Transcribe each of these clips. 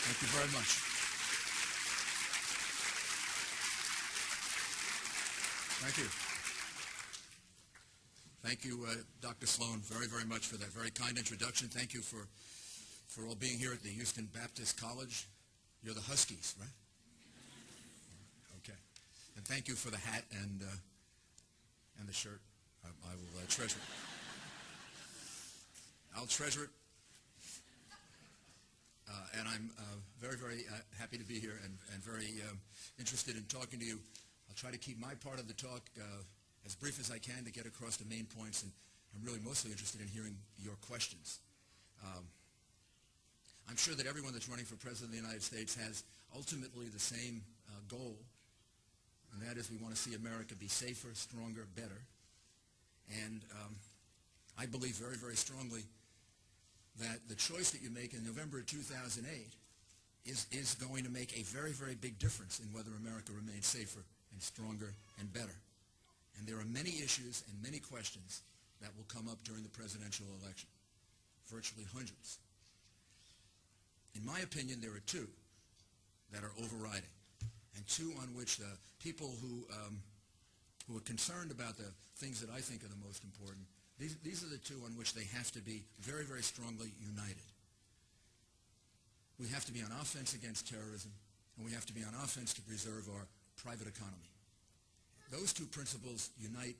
Thank you very much. Thank you. Thank you, Dr. Sloan, very, very much for that very kind introduction. Thank you for all being here at the Houston Baptist College. You're the Huskies, right? Okay. And thank you for the hat and the shirt. I will treasure it. I'll treasure it. And I'm very, very happy to be here and very interested in talking to you. I'll try to keep my part of the talk as brief as I can to get across the main points, and I'm really mostly interested in hearing your questions. I'm sure that everyone that's running for President of the United States has ultimately the same goal, and that is we want to see America be safer, stronger, better. And I believe very, very strongly that the choice that you make in November of 2008 is going to make a very, very big difference in whether America remains safer and stronger and better. And there are many issues and many questions that will come up during the presidential election, virtually hundreds. In my opinion, there are two that are overriding, and two on which the people who are concerned about the things that I think are the most important, these are the two on which they have to be very, very strongly united. We have to be on offense against terrorism, and we have to be on offense to preserve our private economy. Those two principles unite,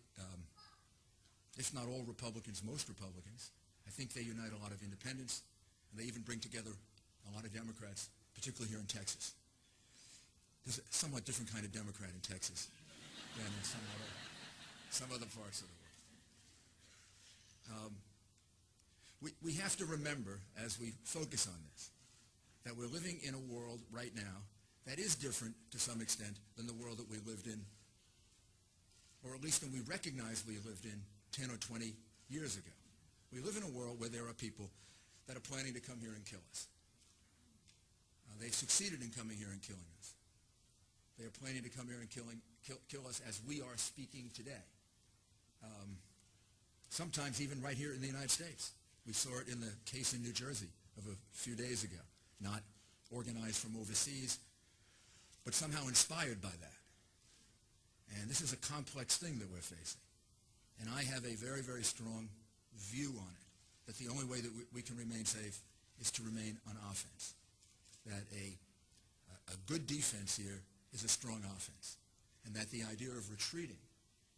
if not all Republicans, most Republicans. I think they unite a lot of independents, and they even bring together a lot of Democrats, particularly here in Texas. There's a somewhat different kind of Democrat in Texas than in some other parts of the world. We have to remember, as we focus on this, that we're living in a world right now that is different to some extent than the world that we lived in, or at least than we recognize we lived in 10 or 20 years ago. We live in a world where there are people that are planning to come here and kill us. They've succeeded in coming here and killing us. They are planning to come here and kill us as we are speaking today. Sometimes even right here in the United States. We saw it in the case in New Jersey of a few days ago. Not organized from overseas, but somehow inspired by that. And this is a complex thing that we're facing. And I have a very, very strong view on it, that the only way that we can remain safe is to remain on offense. That a good defense here is a strong offense. And that the idea of retreating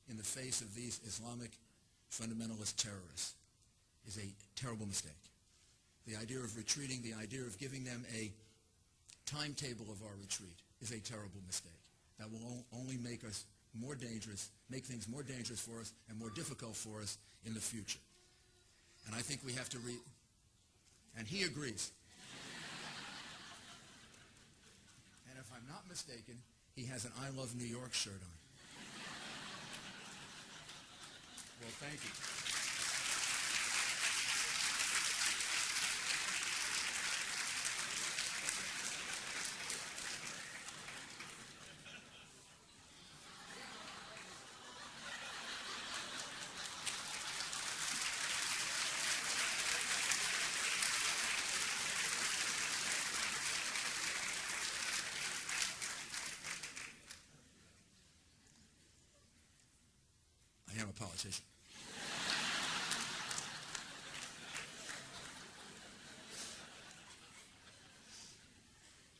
in the face of these Islamic fundamentalist terrorists is a terrible mistake. The idea of retreating, the idea of giving them a timetable of our retreat is a terrible mistake. That will only make us more dangerous, make things more dangerous for us and more difficult for us in the future. And I think we have to and he agrees. And if I'm not mistaken, he has an I Love New York shirt on. Well, thank you. I am a politician.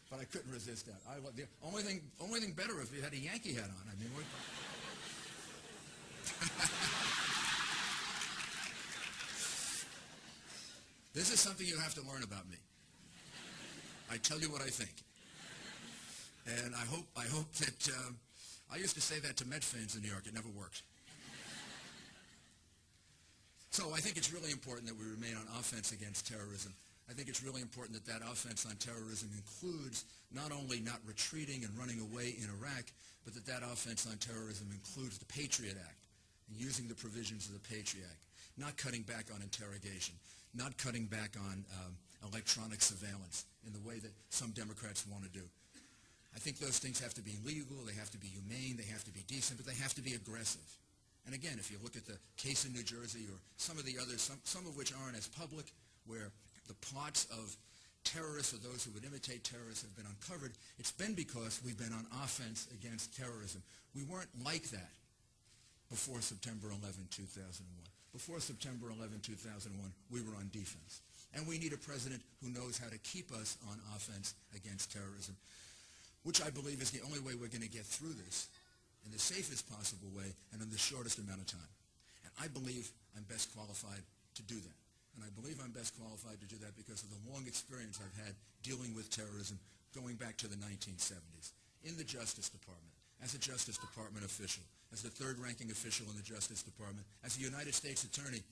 But I couldn't resist that. The only thing better if you had a Yankee hat on. I mean, this is something you have to learn about me. I tell you what I think, and I hope that I used to say that to Met fans in New York. It never worked. So I think it's really important that we remain on offense against terrorism. I think it's really important that that offense on terrorism includes not only not retreating and running away in Iraq, but that that offense on terrorism includes the Patriot Act and using the provisions of the Patriot Act, not cutting back on interrogation, not cutting back on electronic surveillance in the way that some Democrats want to do. I think those things have to be legal, they have to be humane, they have to be decent, but they have to be aggressive. And again, if you look at the case in New Jersey or some of the others, some of which aren't as public, where the plots of terrorists or those who would imitate terrorists have been uncovered, it's been because we've been on offense against terrorism. We weren't like that before September 11, 2001. Before September 11, 2001, we were on defense. And we need a president who knows how to keep us on offense against terrorism, which I believe is the only way we're going to get through this in the safest possible way and in the shortest amount of time. And I believe I'm best qualified to do that. And I believe I'm best qualified to do that because of the long experience I've had dealing with terrorism going back to the 1970s in the Justice Department, as a Justice Department official, as the third-ranking official in the Justice Department, as a United States attorney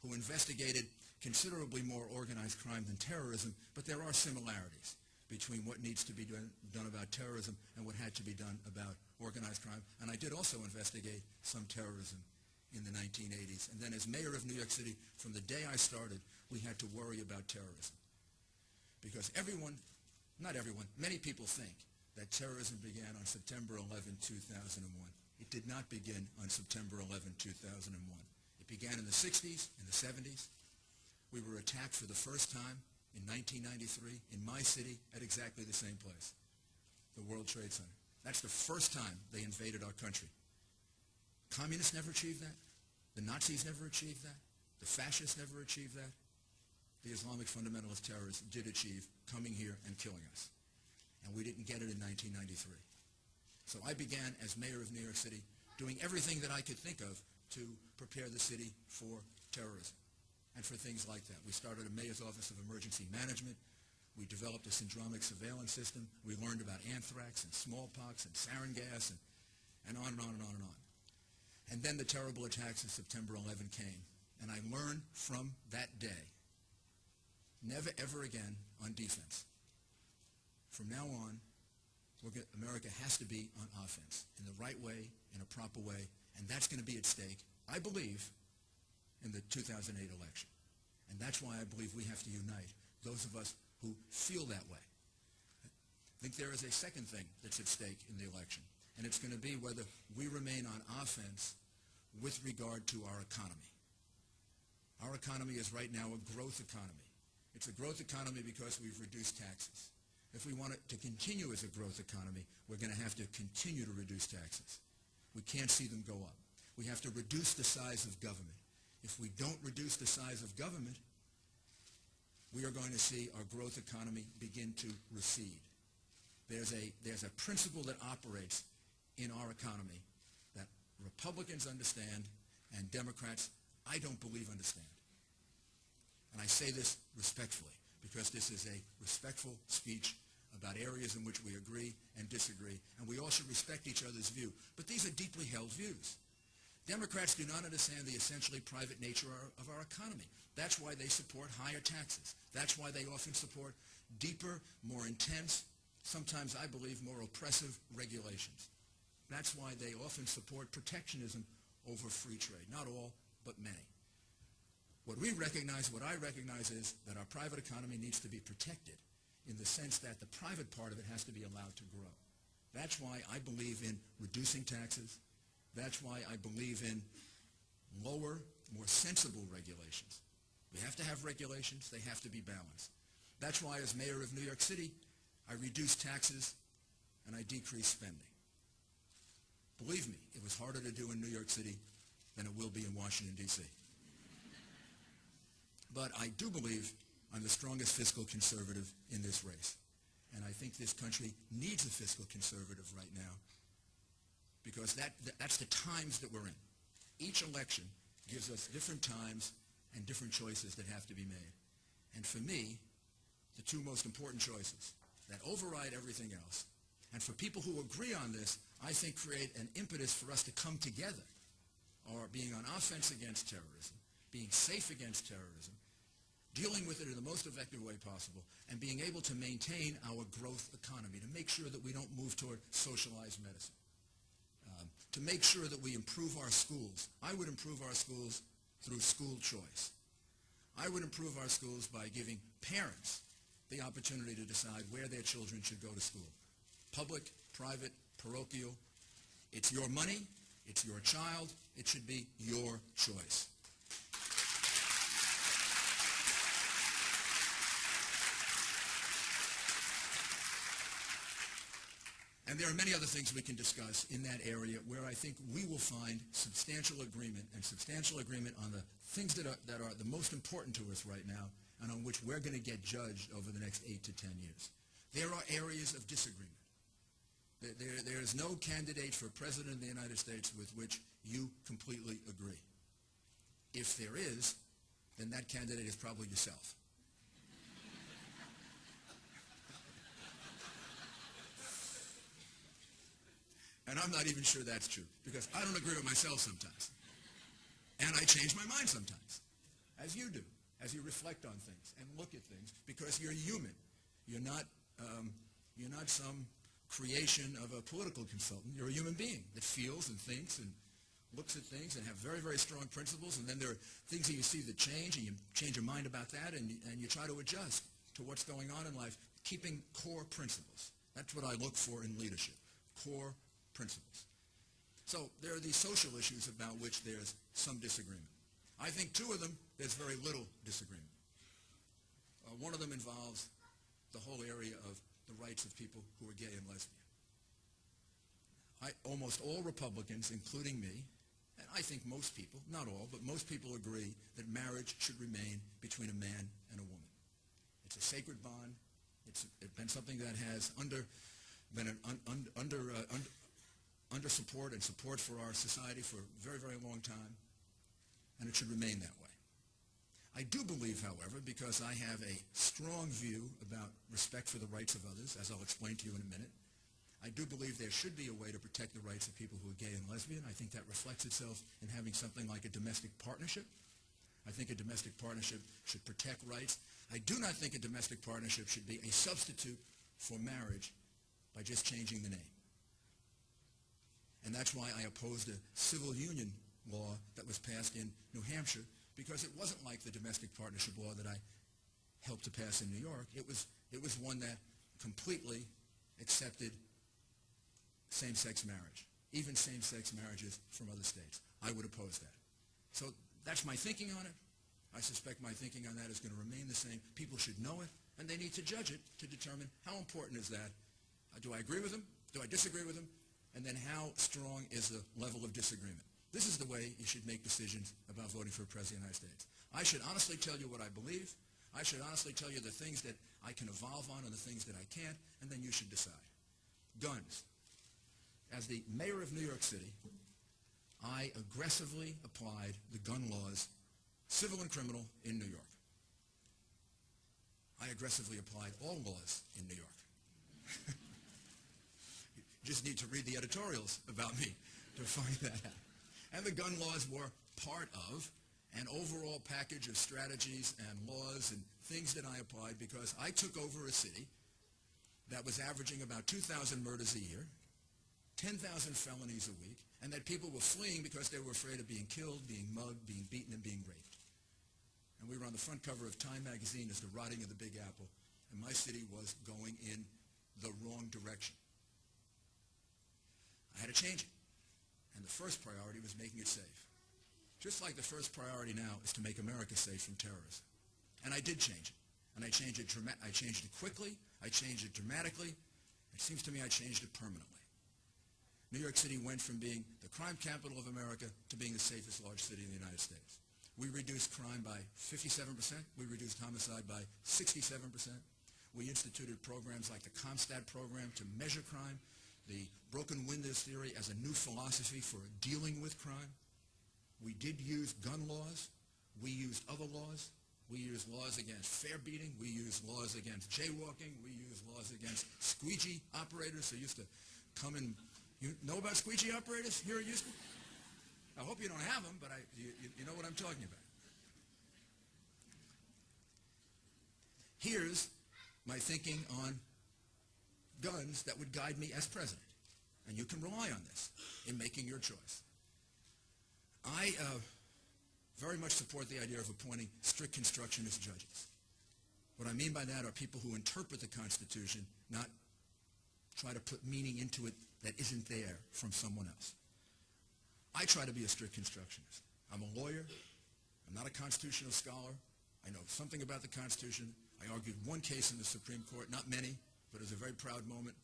who investigated considerably more organized crime than terrorism, but there are similarities between what needs to be done about terrorism and what had to be done about organized crime. And I did also investigate some terrorism in the 1980s. And then as mayor of New York City, from the day I started, we had to worry about terrorism. Because not everyone, many people think that terrorism began on September 11, 2001. It did not begin on September 11, 2001. It began in the 60s, in the 70s. We were attacked for the first time in 1993 in my city at exactly the same place, the World Trade Center. That's the first time they invaded our country. Communists never achieved that. The Nazis never achieved that. The fascists never achieved that. The Islamic fundamentalist terrorists did achieve coming here and killing us. And we didn't get it in 1993. So I began as mayor of New York City doing everything that I could think of to prepare the city for terrorism and for things like that. We started a Mayor's Office of Emergency Management. We developed a syndromic surveillance system. We learned about anthrax and smallpox and sarin gas and on and on and on and on. And then the terrible attacks of September 11 came. And I learned from that day, never ever again on defense. From now on, America has to be on offense in the right way, in a proper way, and that's going to be at stake, I believe, in the 2008 election. And that's why I believe we have to unite, those of us who feel that way. I think there is a second thing that's at stake in the election, and it's going to be whether we remain on offense with regard to our economy. Our economy is right now a growth economy. It's a growth economy because we've reduced taxes. If we want it to continue as a growth economy, we're going to have to continue to reduce taxes. We can't see them go up. We have to reduce the size of government. If we don't reduce the size of government, we are going to see our growth economy begin to recede. There's a principle that operates in our economy that Republicans understand and Democrats, I don't believe, understand. And I say this respectfully because this is a respectful speech about areas in which we agree and disagree, and we all should respect each other's view. But these are deeply held views. Democrats do not understand the essentially private nature of our economy. That's why they support higher taxes. That's why they often support deeper, more intense, sometimes I believe more oppressive regulations. That's why they often support protectionism over free trade. Not all, but many. What I recognize is that our private economy needs to be protected in the sense that the private part of it has to be allowed to grow. That's why I believe in reducing taxes. That's why I believe in lower, more sensible regulations. We have to have regulations. They have to be balanced. That's why as mayor of New York City, I reduced taxes and I decreased spending. Believe me, it was harder to do in New York City than it will be in Washington, D.C. But I do believe I'm the strongest fiscal conservative in this race. And I think this country needs a fiscal conservative right now because that's the times that we're in. Each election gives us different times and different choices that have to be made. And for me, the two most important choices that override everything else, and for people who agree on this, I think create an impetus for us to come together, are being on offense against terrorism, being safe against terrorism, dealing with it in the most effective way possible, and being able to maintain our growth economy, to make sure that we don't move toward socialized medicine, to make sure that we improve our schools. I would improve our schools through school choice. I would improve our schools by giving parents the opportunity to decide where their children should go to school. Public, private, parochial. It's your money. It's your child. It should be your choice. And there are many other things we can discuss in that area where I think we will find substantial agreement on the things that are the most important to us right now and on which we're going to get judged over the next 8 to 10 years. There are areas of disagreement. There is no candidate for President of the United States with which you completely agree. If there is, then that candidate is probably yourself. And I'm not even sure that's true, because I don't agree with myself sometimes. And I change my mind sometimes, as you do, as you reflect on things and look at things, because you're human. You're not some creation of a political consultant. You're a human being that feels and thinks and looks at things and have very, very strong principles, and then there are things that you see that change, and you change your mind about that, and you try to adjust to what's going on in life, keeping core principles. That's what I look for in leadership, core principles. So there are these social issues about which there's some disagreement. I think two of them, there's very little disagreement. One of them involves the whole area of the rights of people who are gay and lesbian. Almost all Republicans, including me, and I think most people, not all, but most people agree that marriage should remain between a man and a woman. It's a sacred bond. It's been something that has been under support and support for our society for a very, very long time, and it should remain that way. I do believe, however, because I have a strong view about respect for the rights of others, as I'll explain to you in a minute, I do believe there should be a way to protect the rights of people who are gay and lesbian. I think that reflects itself in having something like a domestic partnership. I think a domestic partnership should protect rights. I do not think a domestic partnership should be a substitute for marriage by just changing the name. And that's why I opposed a civil union law that was passed in New Hampshire, because it wasn't like the domestic partnership law that I helped to pass in New York. It was one that completely accepted same-sex marriage, even same-sex marriages from other states. I would oppose that. So that's my thinking on it. I suspect my thinking on that is going to remain the same. People should know it, and they need to judge it to determine how important is that. Do I agree with them? Do I disagree with them? And then how strong is the level of disagreement? This is the way you should make decisions about voting for President of the United States. I should honestly tell you what I believe. I should honestly tell you the things that I can evolve on and the things that I can't, and then you should decide. Guns. As the mayor of New York City, I aggressively applied the gun laws, civil and criminal, in New York. I aggressively applied all laws in New York. You just need to read the editorials about me to find that out. And the gun laws were part of an overall package of strategies and laws and things that I applied because I took over a city that was averaging about 2,000 murders a year, 10,000 felonies a week, and that people were fleeing because they were afraid of being killed, being mugged, being beaten, and being raped. And we were on the front cover of Time magazine as the rotting of the Big Apple, and my city was going in the wrong direction. I had to change it. And the first priority was making it safe. Just like the first priority now is to make America safe from terrorism. And I did change it. And I changed it quickly. I changed it dramatically. It seems to me I changed it permanently. New York City went from being the crime capital of America to being the safest large city in the United States. We reduced crime by 57%. We reduced homicide by 67%. We instituted programs like the CompStat program to measure crime, the broken windows theory as a new philosophy for dealing with crime. We did use gun laws. We used other laws. We used laws against fare beating. We used laws against jaywalking. We used laws against squeegee operators who used to come in. You know about squeegee operators here at Houston? I hope you don't have them, but you know what I'm talking about. Here's my thinking on guns that would guide me as president. And you can rely on this in making your choice. I very much support the idea of appointing strict constructionist judges. What I mean by that are people who interpret the Constitution, not try to put meaning into it that isn't there from someone else. I try to be a strict constructionist. I'm a lawyer. I'm not a constitutional scholar. I know something about the Constitution. I argued one case in the Supreme Court, not many, but it was a very proud moment.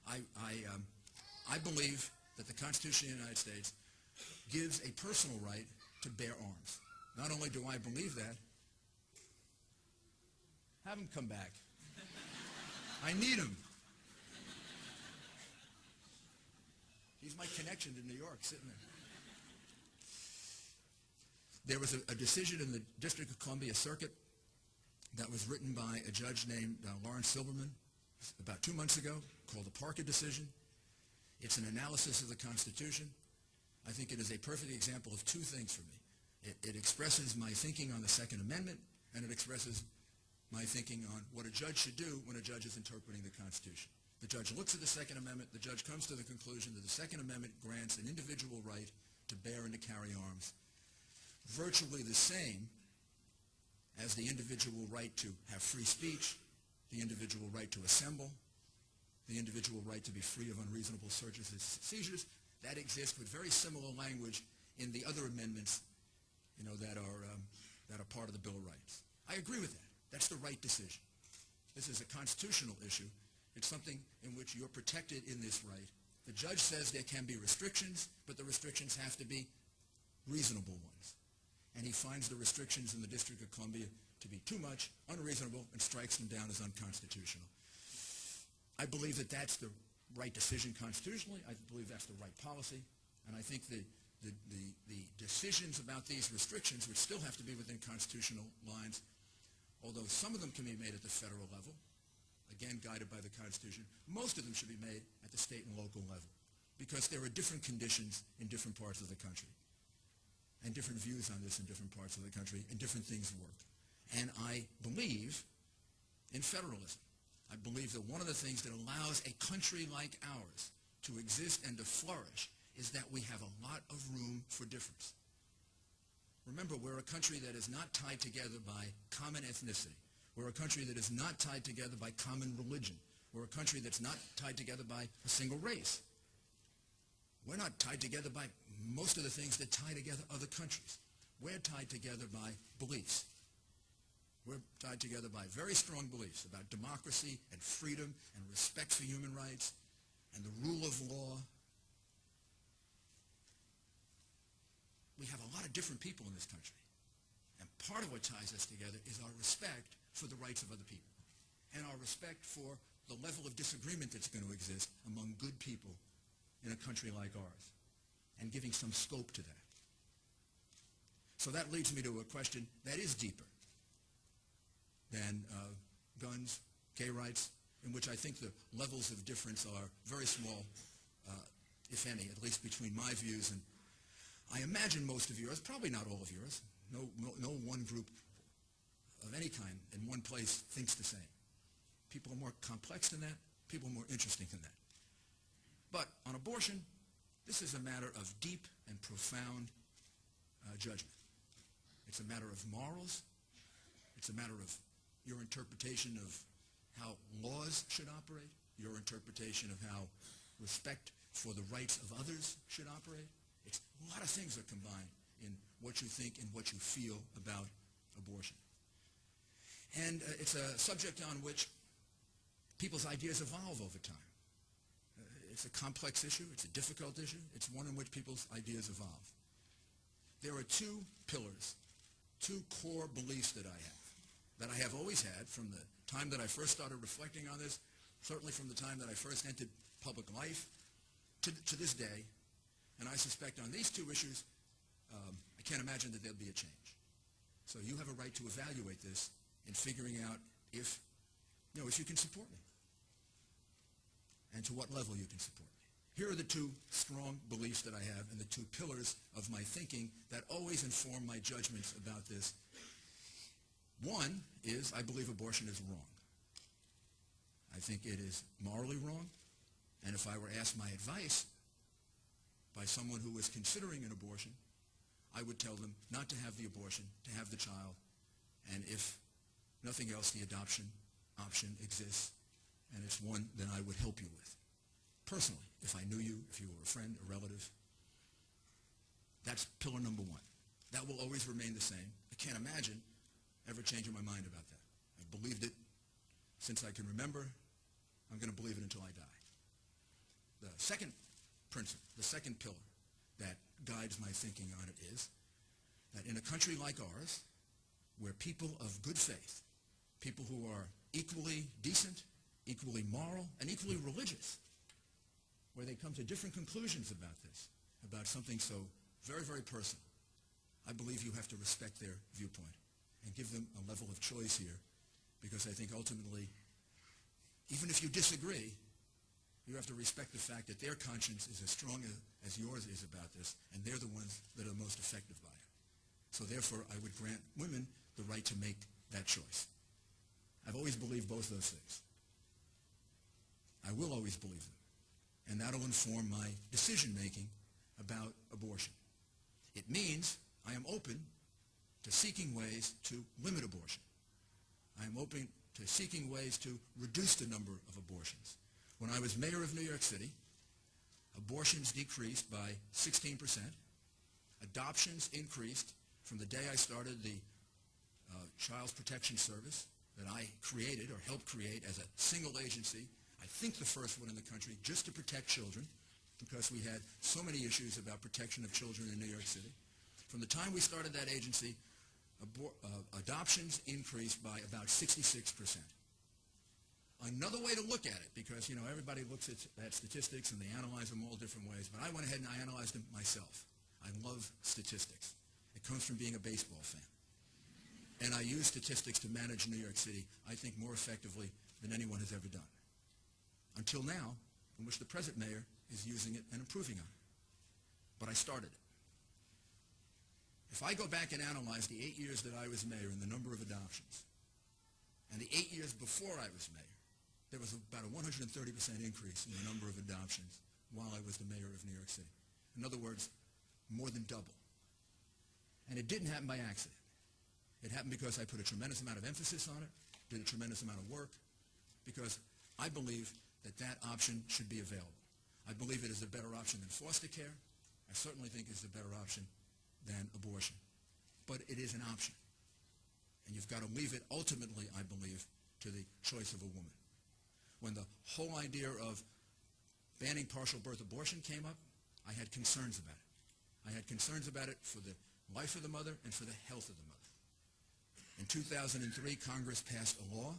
I believe that the Constitution of the United States gives a personal right to bear arms. Not only do I believe that, have him come back. I need him. He's my connection to New York, sitting there. There was a decision in the District of Columbia Circuit that was written by a judge named Lawrence Silberman about 2 months ago, called the Parker decision. It's an analysis of the Constitution. I think it is a perfect example of two things for me. It expresses my thinking on the Second Amendment, and it expresses my thinking on what a judge should do when a judge is interpreting the Constitution. The judge looks at the Second Amendment. The judge comes to the conclusion that the Second Amendment grants an individual right to bear and to carry arms, virtually the same as the individual right to have free speech, the individual right to assemble, the individual right to be free of unreasonable searches and seizures. That exists with very similar language in the other amendments, that are part of the Bill of Rights. I agree with that. That's the right decision. This is a constitutional issue. It's something in which you're protected in this right. The judge says there can be restrictions, but the restrictions have to be reasonable ones. And he finds the restrictions in the District of Columbia to be too much, unreasonable, and strikes them down as unconstitutional. I believe that that's the right decision constitutionally. I believe that's the right policy. And I think the decisions about these restrictions, which still have to be within constitutional lines, although some of them can be made at the federal level, again guided by the Constitution, most of them should be made at the state and local level, because there are different conditions in different parts of the country, and different views on this in different parts of the country, and different things work. And I believe in federalism. I believe that one of the things that allows a country like ours to exist and to flourish is that we have a lot of room for difference. Remember, we're a country that is not tied together by common ethnicity. We're a country that is not tied together by common religion. We're a country that's not tied together by a single race. We're not tied together by most of the things that tie together other countries. We're tied together by beliefs. We're tied together by very strong beliefs about democracy and freedom and respect for human rights and the rule of law. We have a lot of different people in this country. And part of what ties us together is our respect for the rights of other people and our respect for the level of disagreement that's going to exist among good people in a country like ours, and giving some scope to that. So that leads me to a question that is deeper than guns, gay rights, in which I think the levels of difference are very small, if any, at least between my views and I imagine most of yours, probably not all of yours. No one group of any kind in one place thinks the same. People are more complex than that. People are more interesting than that. But on abortion, this is a matter of deep and profound judgment. It's a matter of morals. It's a matter of your interpretation of how laws should operate, your interpretation of how respect for the rights of others should operate. It's a lot of things that combine in what you think and what you feel about abortion. And it's a subject on which people's ideas evolve over time. It's a complex issue. It's a difficult issue. It's one in which people's ideas evolve. There are two pillars, two core beliefs that I have always had from the time that I first started reflecting on this, certainly from the time that I first entered public life to this day. And I suspect on these two issues, I can't imagine that there'll be a change. So you have a right to evaluate this in figuring out if you can support me and to what level you can support me. Here are the two strong beliefs that I have and the two pillars of my thinking that always inform my judgments about this. One is I believe abortion is wrong. I think it is morally wrong. And if I were asked my advice by someone who was considering an abortion, I would tell them not to have the abortion, to have the child, and if nothing else, the adoption option exists, and it's one that I would help you with. Personally, if I knew you, if you were a friend, a relative, that's pillar number one. That will always remain the same. I can't imagine ever changing my mind about that. I've believed it since I can remember. I'm going to believe it until I die. The second principle, the second pillar that guides my thinking on it is that in a country like ours, where people of good faith, people who are equally decent, equally moral, and equally religious, where they come to different conclusions about this, about something so very, very personal, I believe you have to respect their viewpoint and give them a level of choice here, because I think ultimately, even if you disagree, you have to respect the fact that their conscience is as strong as yours is about this, and they're the ones that are most affected by it. So therefore, I would grant women the right to make that choice. I've always believed both those things. I will always believe them. And that'll inform my decision-making about abortion. It means I am open to seeking ways to limit abortion. I am open to seeking ways to reduce the number of abortions. When I was mayor of New York City, abortions decreased by 16%. Adoptions increased from the day I started the Child Protection Service that I created or helped create as a single agency, I think the first one in the country, just to protect children, because we had so many issues about protection of children in New York City. From the time we started that agency, adoptions increased by about 66%. Another way to look at it, because, everybody looks at statistics and they analyze them all different ways, but I went ahead and I analyzed them myself. I love statistics. It comes from being a baseball fan. And I use statistics to manage New York City, I think, more effectively than anyone has ever done. Until now, in which the present mayor is using it and improving on it. But I started it. If I go back and analyze the 8 years that I was mayor and the number of adoptions, and the 8 years before I was mayor, there was about a 130% increase in the number of adoptions while I was the mayor of New York City. In other words, more than double. And it didn't happen by accident. It happened because I put a tremendous amount of emphasis on it, did a tremendous amount of work, because I believe that that option should be available. I believe it is a better option than foster care. I certainly think it's a better option than abortion. But it is an option. And you've got to leave it ultimately, I believe, to the choice of a woman. When the whole idea of banning partial birth abortion came up, I had concerns about it. I had concerns about it for the life of the mother and for the health of the mother. In 2003, Congress passed a law.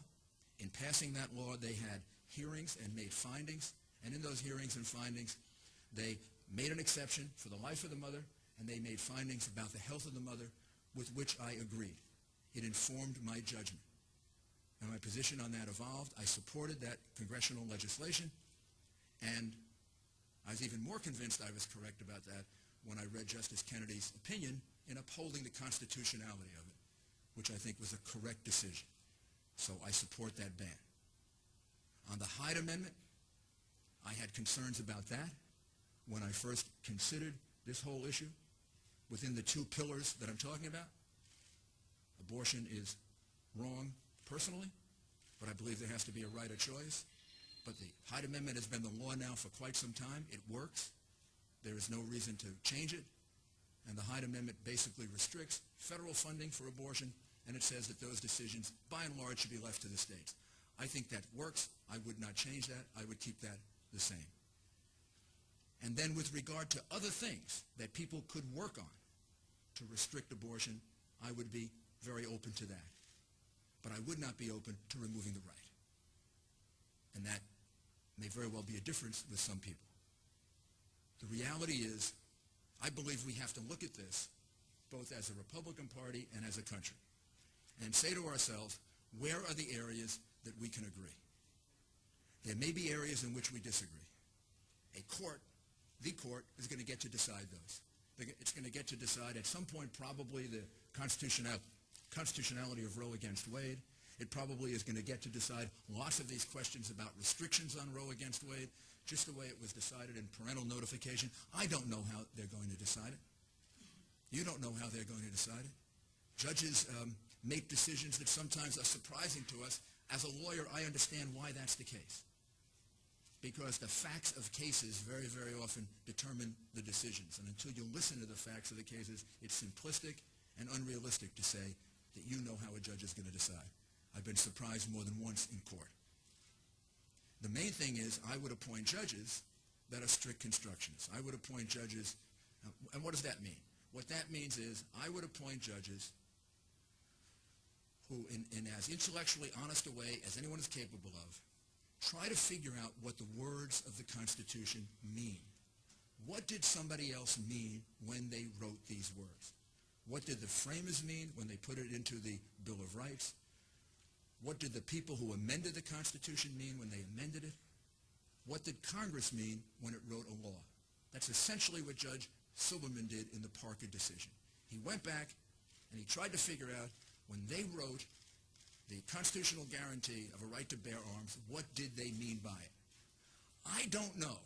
In passing that law, they had hearings and made findings. And in those hearings and findings, they made an exception for the life of the mother, and they made findings about the health of the mother with which I agreed. It informed my judgment. And my position on that evolved. I supported that congressional legislation, and I was even more convinced I was correct about that when I read Justice Kennedy's opinion in upholding the constitutionality of it, which I think was a correct decision. So I support that ban. On the Hyde Amendment, I had concerns about that when I first considered this whole issue within the two pillars that I'm talking about. Abortion is wrong personally, but I believe there has to be a right of choice. But the Hyde Amendment has been the law now for quite some time. It works. There is no reason to change it. And the Hyde Amendment basically restricts federal funding for abortion, and it says that those decisions, by and large, should be left to the states. I think that works. I would not change that. I would keep that the same. And then with regard to other things that people could work on to restrict abortion, I would be very open to that. But I would not be open to removing the right. And that may very well be a difference with some people. The reality is, I believe we have to look at this both as a Republican Party and as a country and say to ourselves, where are the areas that we can agree? There may be areas in which we disagree. The court, is going to get to decide those. It's going to get to decide at some point probably the constitutionality of Roe against Wade. It probably is going to get to decide lots of these questions about restrictions on Roe against Wade, just the way it was decided in parental notification. I don't know how they're going to decide it. You don't know how they're going to decide it. Judges make decisions that sometimes are surprising to us. As a lawyer, I understand why that's the case. Because the facts of cases very, very often determine the decisions. And until you listen to the facts of the cases, it's simplistic and unrealistic to say that you know how a judge is going to decide. I've been surprised more than once in court. The main thing is I would appoint judges that are strict constructionists. I would appoint judges, and what does that mean? What that means is I would appoint judges who, in as intellectually honest a way as anyone is capable of, try to figure out what the words of the Constitution mean. What did somebody else mean when they wrote these words? What did the framers mean when they put it into the Bill of Rights? What did the people who amended the Constitution mean when they amended it? What did Congress mean when it wrote a law? That's essentially what Judge Silberman did in the Parker decision. He went back and he tried to figure out when they wrote the constitutional guarantee of a right to bear arms, what did they mean by it? I don't know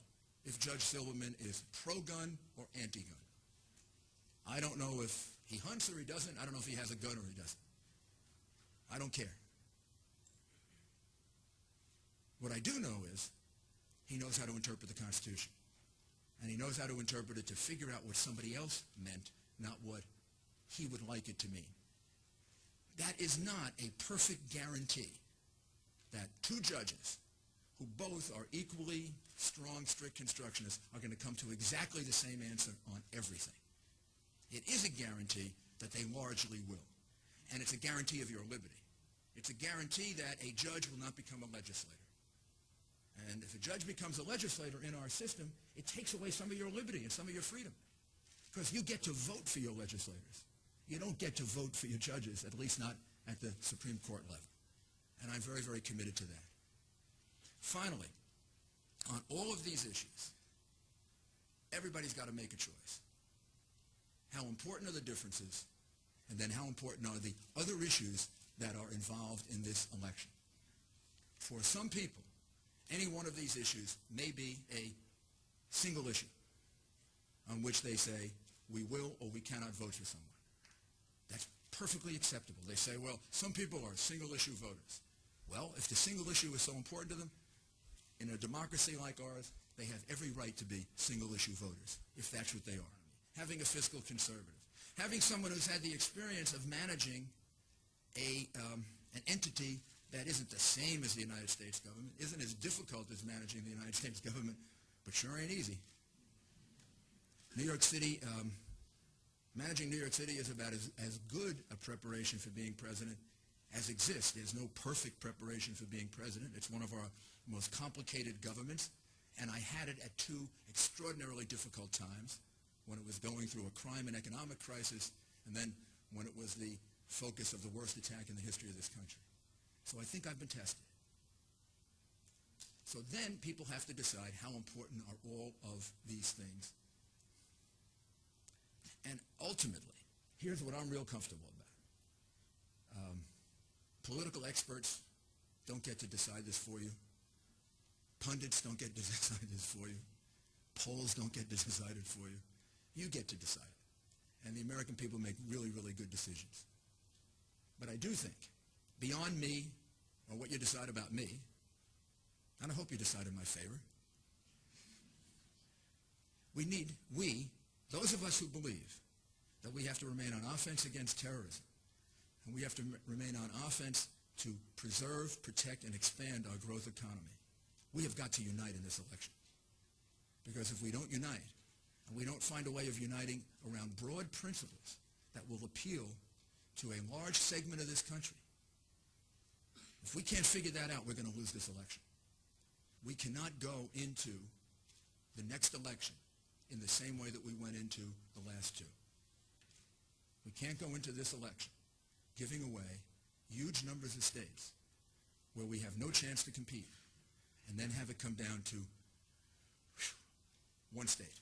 if Judge Silberman is pro-gun or anti-gun. I don't know if he hunts or he doesn't. I don't know if he has a gun or he doesn't. I don't care. What I do know is he knows how to interpret the Constitution. And he knows how to interpret it to figure out what somebody else meant, not what he would like it to mean. That is not a perfect guarantee that two judges who both are equally strong, strict constructionists are going to come to exactly the same answer on everything. It is a guarantee that they largely will. And it's a guarantee of your liberty. It's a guarantee that a judge will not become a legislator. And if a judge becomes a legislator in our system, it takes away some of your liberty and some of your freedom. Because you get to vote for your legislators. You don't get to vote for your judges, at least not at the Supreme Court level. And I'm very, very committed to that. Finally, on all of these issues, everybody's got to make a choice. How important are the differences, and then how important are the other issues that are involved in this election? For some people, any one of these issues may be a single issue on which they say, we will or we cannot vote for someone. That's perfectly acceptable. They say, well, some people are single-issue voters. Well, if the single issue is so important to them, in a democracy like ours, they have every right to be single-issue voters, if that's what they are. Having a fiscal conservative. Having someone who's had the experience of managing an entity that isn't the same as the United States government, isn't as difficult as managing the United States government, but sure ain't easy. New York City, managing New York City is about as good a preparation for being president as exists. There's no perfect preparation for being president. It's one of our most complicated governments, and I had it at two extraordinarily difficult times, when it was going through a crime and economic crisis, and then when it was the focus of the worst attack in the history of this country. So I think I've been tested. So then people have to decide how important are all of these things. And ultimately, here's what I'm real comfortable about. Political experts don't get to decide this for you. Pundits don't get to decide this for you. Polls don't get to decide it for you. You get to decide it. And the American people make really, really good decisions. But I do think, beyond me or what you decide about me, and I hope you decide in my favor, those of us who believe that we have to remain on offense against terrorism, and we have to remain on offense to preserve, protect, and expand our growth economy, we have got to unite in this election. Because if we don't unite, and we don't find a way of uniting around broad principles that will appeal to a large segment of this country, if we can't figure that out, we're going to lose this election. We cannot go into the next election in the same way that we went into the last two. We can't go into this election giving away huge numbers of states where we have no chance to compete and then have it come down to one state.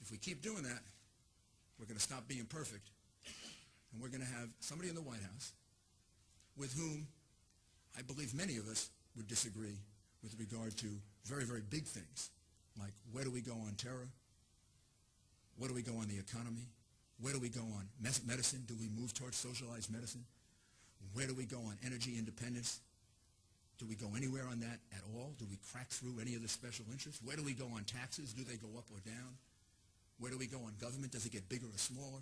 If we keep doing that, we're going to stop being perfect, and we're going to have somebody in the White House with whom I believe many of us would disagree with regard to very, very big things, like where do we go on terror? Where do we go on the economy? Where do we go on medicine? Do we move towards socialized medicine? Where do we go on energy independence? Do we go anywhere on that at all? Do we crack through any of the special interests? Where do we go on taxes? Do they go up or down? Where do we go on government? Does it get bigger or smaller?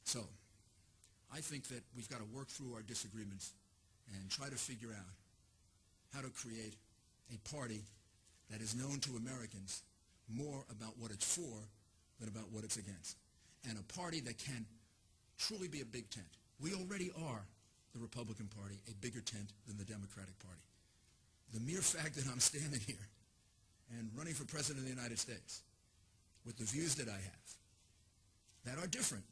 So, I think that we've got to work through our disagreements and try to figure out how to create a party that is known to Americans more about what it's for than about what it's against, and a party that can truly be a big tent. We already are, the Republican Party, a bigger tent than the Democratic Party. The mere fact that I'm standing here and running for President of the United States with the views that I have, that are different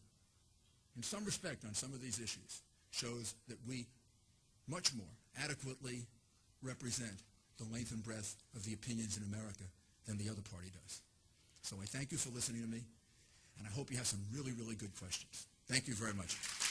in some respect on some of these issues, shows that we much more adequately represent the length and breadth of the opinions in America than the other party does. So I thank you for listening to me, and I hope you have some really, really good questions. Thank you very much.